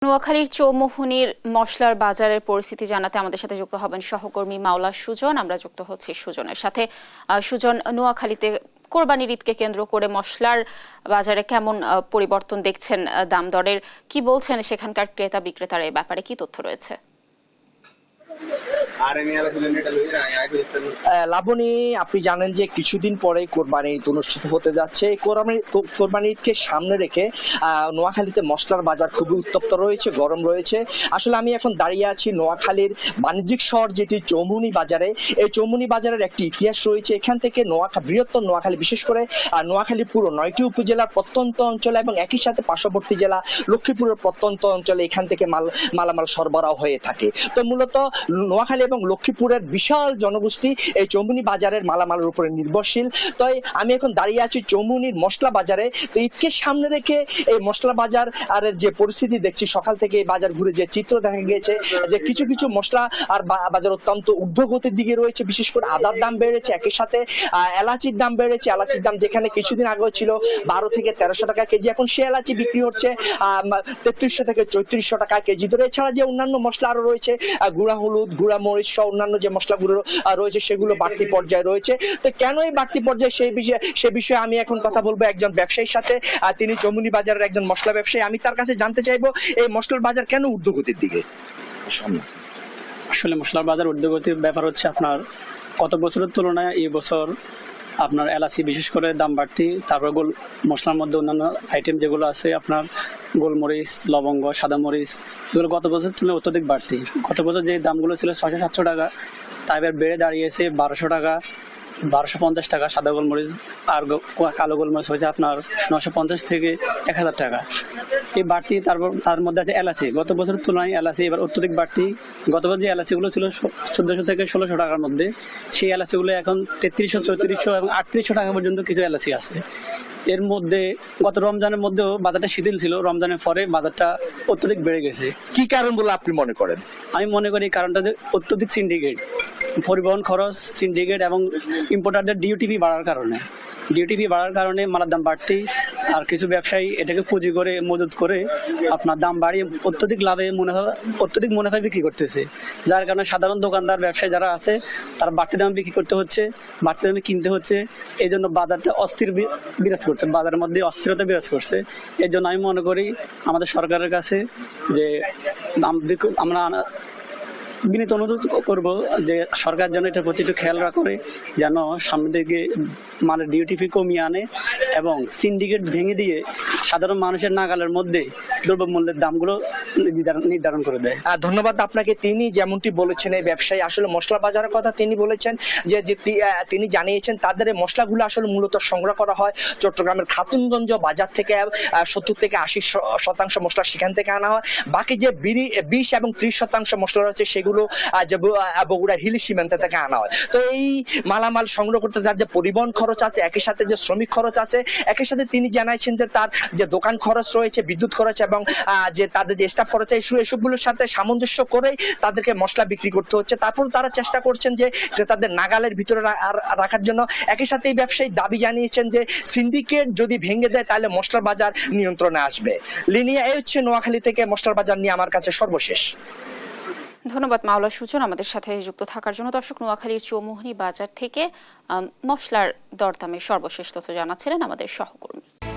নোয়াখালীর চৌমুহনীর মশলার বাজারের পরিস্থিতি জানাতে আমাদের সাথে যুক্ত হবেন সহকর্মী মাওলা সুজন। আমরা যুক্ত হচ্ছি সুজনের সাথে। সুজন, নোয়াখালীতে কোরবানির ঈদকে কেন্দ্র করে মশলার বাজারে কেমন পরিবর্তন দেখছেন, দাম দরের কি বলছেন সেখানকার ক্রেতা বিক্রেতার, এই ব্যাপারে কি তথ্য রয়েছে? লাবণী, আপনি জানেন যে কিছুদিন পরে কোরবানি ঈদ অনুষ্ঠিত হতে যাচ্ছে। কোরবানি ঈদকে সামনে রেখে নোয়াখালীতে মশলার বাজার খুবই উত্তপ্ত রয়েছে, গরম রয়েছে। আসলে আমি এখন দাঁড়িয়ে আছি নোয়াখালীর বাণিজ্যিক শহর যেটি চৌমুহনী বাজারে। এই চৌমুহনী বাজারের একটি ইতিহাস রয়েছে। এখান থেকে বৃহত্তর নোয়াখালী, বিশেষ করে নোয়াখালী পুরো 9টি উপজেলার প্রত্যন্ত অঞ্চলে এবং একই সাথে পার্শ্ববর্তী জেলা লক্ষ্মীপুরের প্রত্যন্ত অঞ্চলে এখান থেকে মালামাল সরবরাহ হয়ে থাকে। তো মূলত নোয়াখালী এবং লক্ষ্মীপুরের বিশাল জনগোষ্ঠী এই চৌমুহনী বাজারের মালামালের উপরে নির্ভরশীল। তাই আমি এখন দাঁড়িয়ে আছি চৌমুহনীর মশলা বাজারে। তো ঈদকে সামনে রেখে এই মশলা বাজার আর যে পরিস্থিতি দেখছি, সকাল থেকে এই বাজার ঘুরে যে চিত্র দেখা গিয়েছে যে কিছু কিছু মশলা আর বাজার অত্যন্ত ঊর্ধ্বগতির দিকে রয়েছে। বিশেষ করে আদার দাম বেড়েছে, একই সাথে এলাচির দাম বেড়েছে। এলাচির দাম যেখানে কিছুদিন আগে ছিল 12 থেকে 1300 টাকা কেজি, এখন সে এলাচি বিক্রি হচ্ছে 3300 থেকে 3400 টাকা কেজি ধরে। এছাড়া যে অন্যান্য মশলা আরো রয়েছে, গুঁড়া হলুদ, গুঁড়া মরিচ সহ অন্যান্য যে মশলাগুলো রয়েছে সেগুলো বাড়তি পর্যায়ে রয়েছে। তো কেন এই বাড়তি পর্যায়ে সে বিষয়ে আমি এখন কথা বলবো একজন ব্যবসায়ীর সাথে। তিনি চৌমুহনী বাজারের একজন মশলা ব্যবসায়ী। আমি তার কাছে জানতে চাইবো এই মশলার বাজার কেন ঊর্ধ্বগতির দিকে? আসলে মশলার বাজার ঊর্ধ্বগতির ব্যাপার হচ্ছে আপনার গত বছরের তুলনায় এই বছর আপনার এলাচি বিশেষ করে দাম বাড়তি। তারপর মশলার মধ্যে অন্যান্য আইটেম যেগুলো আছে আপনার গোলমরিচ, লবঙ্গ, সাদা মরিচ, এগুলো গত বছর তুলনায় অত্যধিক বাড়তি। গত বছর যে দামগুলো ছিল 600-700 টাকা, তা এবার বেড়ে দাঁড়িয়েছে 1200 টাকা, 1250 টাকা। সাদা গোলমরিচ আর কালো গোলমরিচ হয়েছে আপনার 950 থেকে 1000 টাকা। এই বাড়তি। তার মধ্যে আছে এলাচি। গত বছরের তুলনায় এলাচি এবার অত্যধিক বাড়তি। গত বছর যে এলাচিগুলো ছিল 1400 থেকে 1600 টাকার মধ্যে, সেই এলাচিগুলো এখন 3300, 3400 এবং 3800 টাকা পর্যন্ত কিছু এলাচি আছে। এর মধ্যে গত রমজানের মধ্যেও বাজারটা শিথিল ছিল, রমজানের পরে বাজারটা অত্যধিক বেড়ে গেছে। কি কারণ বলে আপনি মনে করেন? আমি মনে করি কারণটা যে অত্যধিক সিন্ডিকেট, পরিবহন খরচ, সিন্ডিকেট এবং ইম্পোর্টারদের ডিউটিপি বাড়ার কারণে মালার দাম বাড়তি। আর কিছু ব্যবসায়ী এটাকে পুঁজি করে মজুত করে আপনার দাম বাড়িয়ে অত্যধিক মুনাফা বিক্রি করতেছে, যার কারণে সাধারণ দোকানদার ব্যবসায়ী যারা আছে তারা বাড়তি দামে বিক্রি করতে হচ্ছে, বাড়তি দামে কিনতে হচ্ছে। এই জন্য বাজারটা অস্থির বিরাজ করছে, বাজারের মধ্যে অস্থিরতা বিরাজ করছে। এই জন্য আমি মনে করি আমাদের সরকারের কাছে যে আমরা বিনীত অনুরোধ করব যে সরকার যেন এটার প্রতি একটু খেয়াল রাখে, যেন সামনের দিকে মানে ডিউটি কমিয়ে আনে এবং সিন্ডিকেট ভেঙে দিয়ে সাধারণ মানুষের নাগালের মধ্যে দ্রব্যমূল্যের দামগুলো নির্ধারণ করে দেয়। ধন্যবাদ আপনাকে। তিনি যেমনটি বলেছেন, এই ব্যবসায়ী আসলে মশলা বাজারের কথা তিনি বলেছেন যে তিনি জানিয়েছেন তাদের এই মশলাগুলো আসলে মূলত সংগ্রহ করা হয় চট্টগ্রামের খাতুনগঞ্জ বাজার থেকে। 70 থেকে 80% মশলা সেখান থেকে আনা হয়। বাকি যে 20 এবং 30% মশলা রয়েছে সেগুলো বগুড়া হিলি সীমান্ত থেকে আনা হয়। তো এই মালামাল সংগ্রহ করতে যার যে পরিবহন খরচ আছে, একই সাথে যে শ্রমিক খরচ আছে, একই সাথে তিনি জানাইছেন যে তার যে দোকান খরচ রয়েছে, বিদ্যুৎ খরচ এবং যে তাদের যে স্টাফ খরচ, এসবগুলোর সাথে সামঞ্জস্য করেই তাদেরকে মশলা বিক্রি করতে হচ্ছে। তারপর তারা চেষ্টা করছেন যে তাদের নাগালের ভিতরে রাখার জন্য। একই সাথে এই ব্যবসায়ী দাবি জানিয়েছেন যে সিন্ডিকেট যদি ভেঙে দেয় তাহলে মশলার বাজার নিয়ন্ত্রণে আসবে। লিনিয়া, এই হচ্ছে নোয়াখালী থেকে মশলার বাজার নিয়ে আমার কাছে সর্বশেষ। ধন্যবাদ মাওলা সুজন আমাদের সাথে যুক্ত থাকার জন্য। দর্শক, নোয়াখালীর চৌমুহনী বাজার থেকে মশলার দরদামের সর্বশেষ তথ্য জানাচ্ছিলেন আমাদের সহকর্মী।